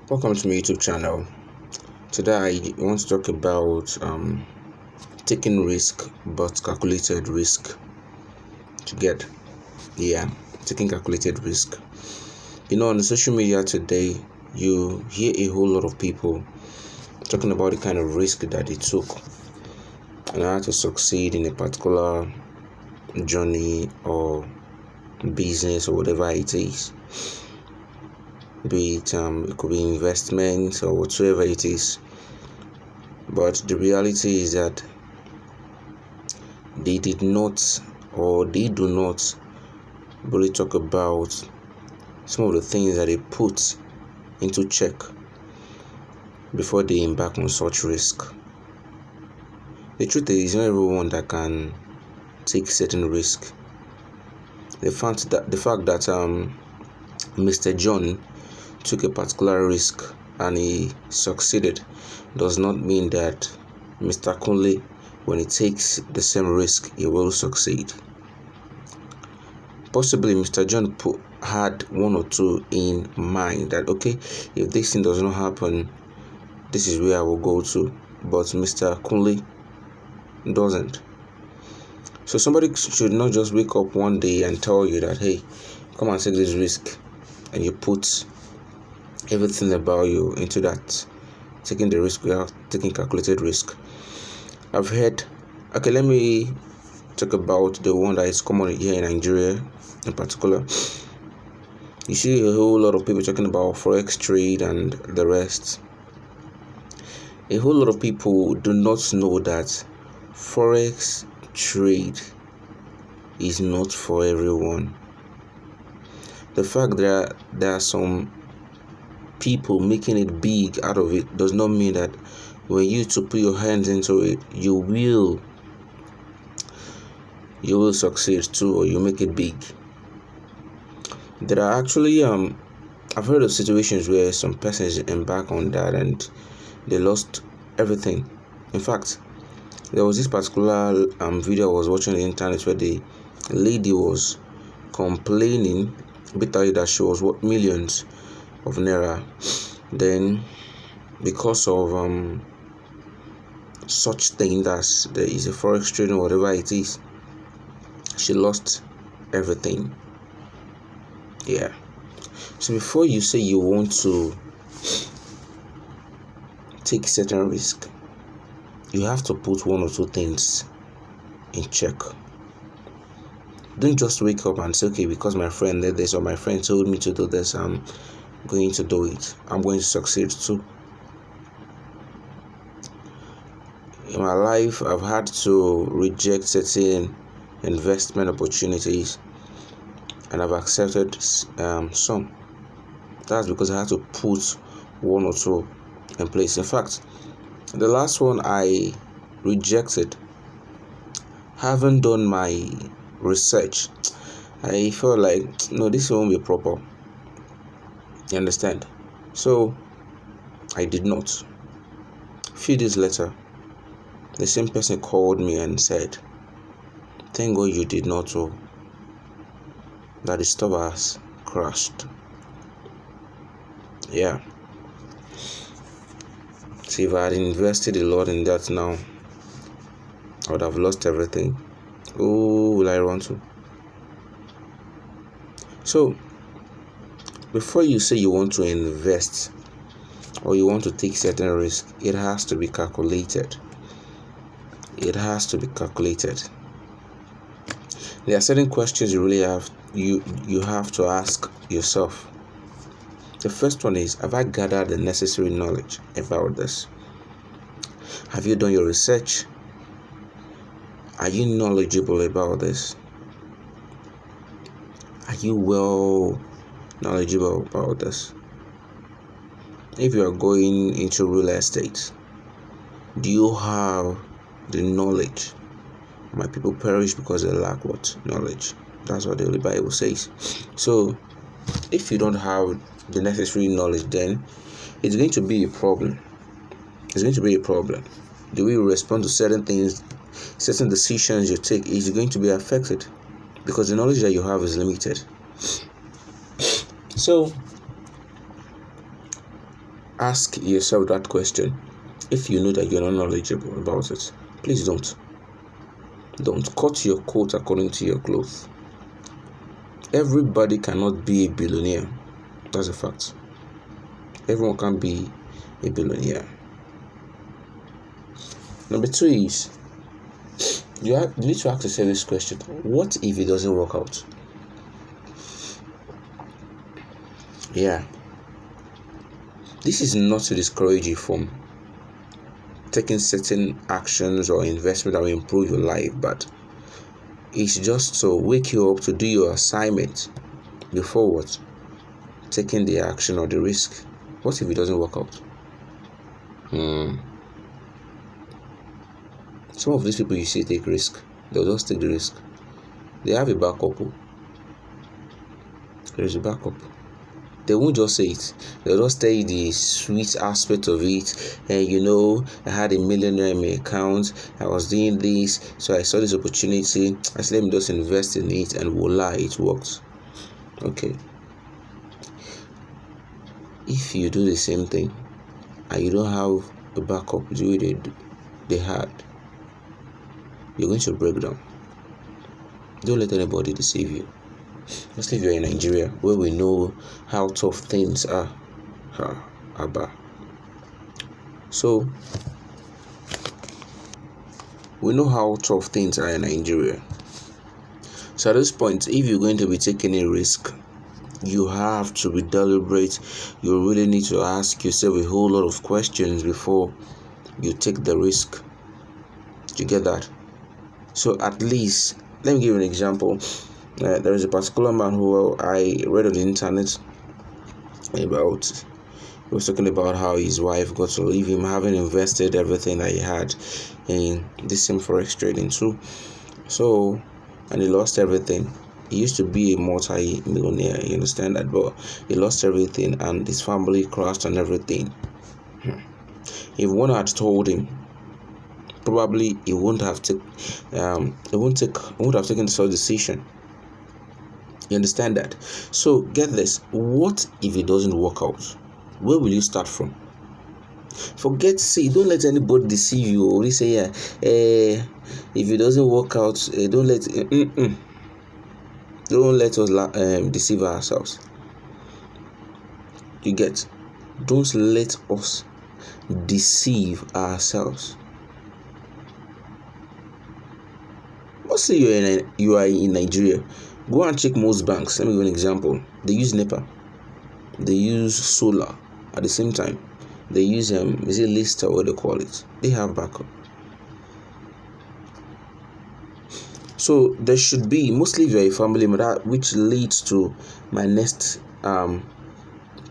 Welcome to my YouTube channel. Today I want to talk about taking risk, but calculated risk. Taking calculated risk. On the social media today, you hear a whole lot of people talking about the kind of risk that they took and how to succeed in a particular journey or business or whatever it is. Be it it could be investments or whatsoever it is. But the reality is that they did not, or they do not really talk about some of the things that they put into check before they embark on such risk. The truth is, not everyone that can take certain risk. The fact that Mr. John took a particular risk and he succeeded does not mean that Mr. Kunle, when he takes the same risk, he will succeed. Possibly Mr. John had one or two in mind that, okay, if this thing does not happen, this is where I will go to. But Mr. Kunle doesn't. So somebody should not just wake up one day and tell you that, hey, come and take this risk, and you put everything about you into that, taking the risk without taking calculated risk. I've heard, okay, let me talk about the one that is common here in Nigeria in particular. You see a whole lot of people talking about forex trade and the rest. A whole lot of people do not know that forex trade is not for everyone. The fact that there are some people making it big out of it does not mean that when you to put your hands into it, you will succeed too, or you make it big. There are actually I've heard of situations where some persons embark on that and they lost everything. In fact, there was this particular video I was watching on the internet where the lady was complaining bitterly that she was worth millions of naira. Then, because of such thing as there is a forex trading, whatever it is, she lost everything. Yeah. So before you say you want to take certain risk, you have to put one or two things in check. Don't just wake up and say, okay, because my friend did this or my friend told me to do this, I'm going to do it. I'm going to succeed too. In my life, I've had to reject certain investment opportunities and I've accepted some. That's because I had to put one or two in place. In fact, the last one I rejected, having done my research, I felt like, no, this won't be proper. You understand? So I did not. A few days later, the same person called me and said, thank God you did not know that the stuff has crashed. Yeah. See, if I had invested a lot in that now, I would have lost everything. Who will I run to? So, before you say you want to invest or you want to take certain risk, it has to be calculated. It has to be calculated. There are certain questions you really have to ask yourself. The first one is, have I gathered the necessary knowledge about this? Have you done your research? Are you knowledgeable about this? Are you well knowledgeable about this? If you are going into real estate, do you have the knowledge? My people perish because they lack what? Knowledge. That's what the Holy Bible says. So, if you don't have the necessary knowledge, then it's going to be a problem. It's going to be a problem. The way you respond to certain things, certain decisions you take is going to be affected because the knowledge that you have is limited. So, ask yourself that question. If you know that you're not knowledgeable about it, please don't cut your coat according to your clothes. Everybody cannot be a billionaire. That's a fact. Everyone can be a billionaire. Number 2 is you need to ask yourself this question: what if it doesn't work out? Yeah, this is not to discourage you from taking certain actions or investment that will improve your life, but it's just to wake you up to do your assignment before what? Taking the action or the risk. What if it doesn't work out? Some of these people you see take risk, they'll just take the risk. They have a backup. There's a backup. They won't just say it. They'll just tell you the sweet aspect of it. I had $1 million in my account. I was doing this, so I saw this opportunity. I said, let me just invest in it, and voila, it worked. Okay. If you do the same thing and you don't have a backup the way they had, you're going to break down. Don't let anybody deceive you. Especially if you're in Nigeria, where we know how tough things are. So, we know how tough things are in Nigeria. So at this point, if you're going to be taking a risk, you have to be deliberate. You really need to ask yourself a whole lot of questions before you take the risk. You get that? So at least, let me give you an example. There is a particular man who I read on the internet about. He was talking about how his wife got to leave him, having invested everything that he had in this same forex trading too. So, and he lost everything. He used to be a multi-millionaire, you understand that, but he lost everything and his family crashed and everything. If one had told him, probably he wouldn't have taken such decision. You understand that? So get this: what if it doesn't work out? Where will you start from? Don't let anybody deceive you. Or say, if it doesn't work out, don't let us deceive ourselves. You get? Don't let us deceive ourselves. Let's say you are in Nigeria. Go and check most banks. Let me give you an example. They use NEPA. They use solar at the same time. They use is it Lister, what they call it? They have backup. So there should be, mostly if you're a family member, which leads to my next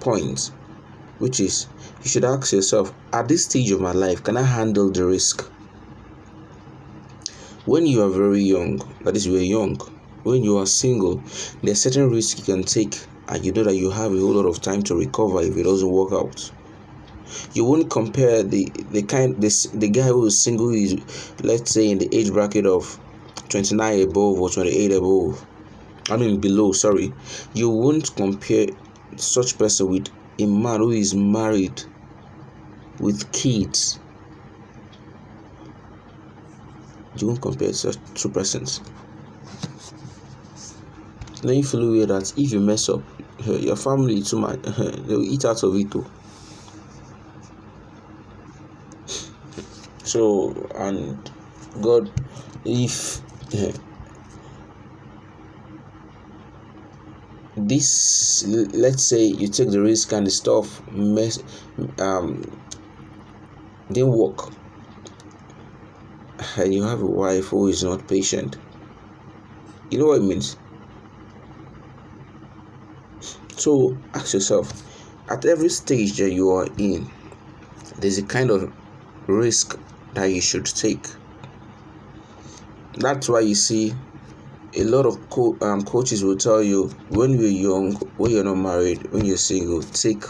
point, which is you should ask yourself, at this stage of my life, can I handle the risk? When you are very young, that is, you are young, when you are single, there's certain risks you can take, and you know that you have a whole lot of time to recover if it doesn't work out. You won't compare the guy who is single is, let's say, in the age bracket of 29 above or 28 below. You won't compare such person with a man who is married with kids. You won't compare such two persons. Then you feel aware that if you mess up, your family too much, they'll eat out of it too. So, and God, if this, let's say you take the risk and the stuff didn't work, and you have a wife who is not patient, you know what it means. So ask yourself, at every stage that you are in, there's a kind of risk that you should take. That's why you see a lot of coaches will tell you, when you're young, when you're not married, when you're single, take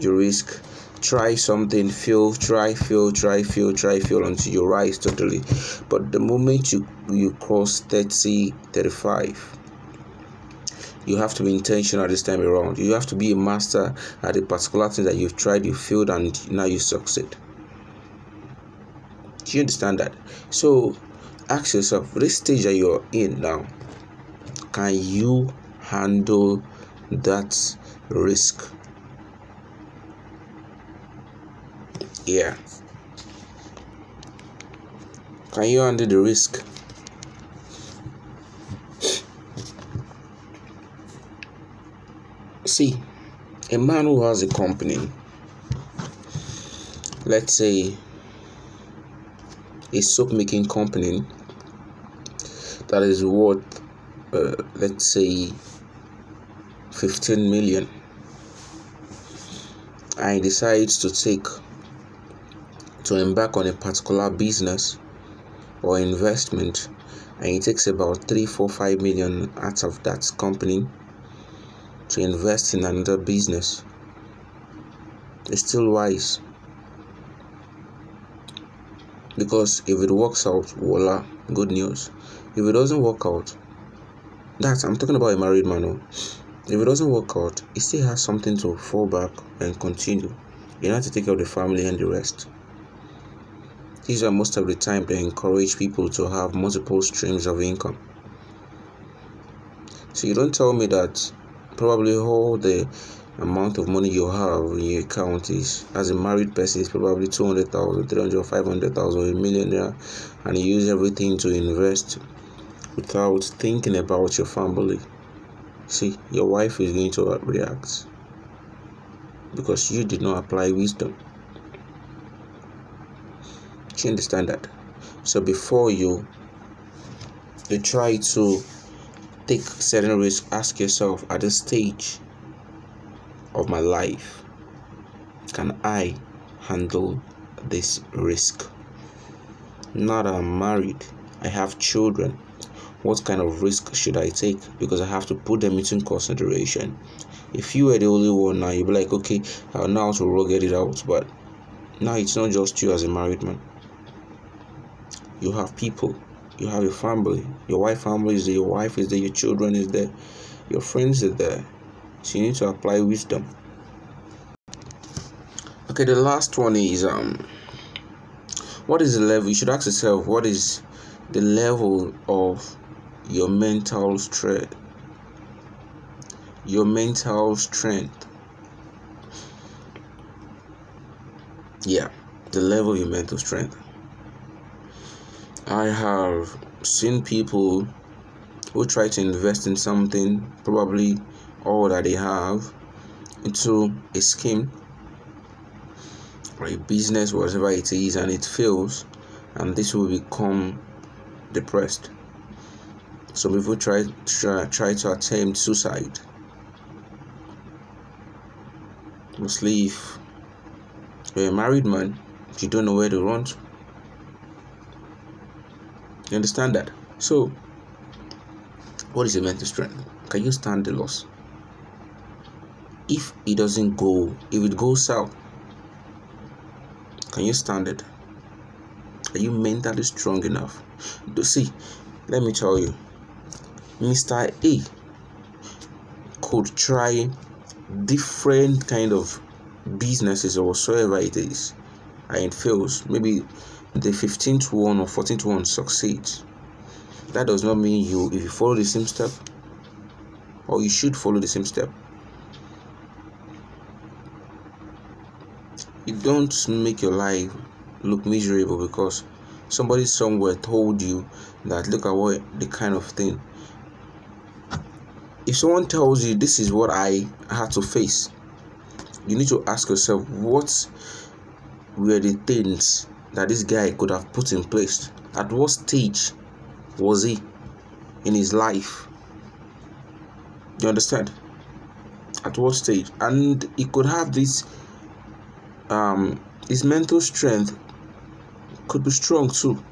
your risk, try something, fail, try, fail until you rise totally. But the moment you cross 30, 35, you have to be intentional this time around. You have to be a master at a particular thing that you've tried, you failed, and now you succeed. Do you understand that? So ask yourself, this stage that you're in now, can you handle that risk? Yeah. Can you handle the risk? See, a man who has a company, let's say a soap making company that is worth, let's say 15 million, and he decides to embark on a particular business or investment, and he takes about 3, 4, 5 million out of that company to invest in another business. It's still wise, because if it works out, voila, good news. If it doesn't work out, I'm talking about a married man. If it doesn't work out, he still has something to fall back and continue. You have to take care of the family and the rest. These are most of the time they encourage people to have multiple streams of income. So you don't tell me that probably all the amount of money you have in your account is, as a married person, is probably 200,000, 300, 500,000, a millionaire, and you use everything to invest without thinking about your family. See, your wife is going to react because you did not apply wisdom. Do you understand that? So before you try to take certain risks, ask yourself, at this stage of my life, can I handle this risk? Now that I'm married, I have children, what kind of risk should I take? Because I have to put them into consideration. If you were the only one now, you'd be like, okay, I'll know how to get it out. But now it's not just you as a married man. You have people, you have your family, your wife family is there, your wife is there, your children is there, your friends are there. So you need to apply wisdom. Okay, the last one is what is the level? You should ask yourself, what is the level of your mental strength? Your mental strength. Yeah, the level of your mental strength. I have seen people who try to invest in something, probably all that they have, into a scheme or a business, whatever it is, and it fails, and this will become depressed. Some people try to attempt suicide. Mostly if you're a married man, you don't know where to run to. You understand that? So, what is your mental strength? Can you stand the loss? If it goes south, can you stand it? Are you mentally strong enough? See, let me tell you, Mr. A could try different kind of businesses or whatsoever it is, and it fails. Maybe the 15th one or 14th one succeeds. That does not mean if you follow the same step, or you should follow the same step, you don't make your life look miserable because somebody somewhere told you that look at what the kind of thing. If someone tells you this is what I had to face, you need to ask yourself, what were the things that this guy could have put in place? At what stage was he in his life? You understand? At what stage? And he could have this his mental strength could be strong too.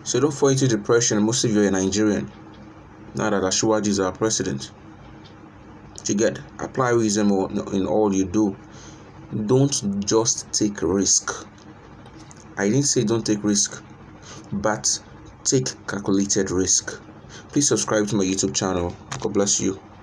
So don't fall into depression. Most of you are Nigerian now that Asiwaju is our president. You get, apply wisdom in all you do. Don't just take risk. I didn't say don't take risk, but take calculated risk. Please subscribe to my YouTube channel. God bless you.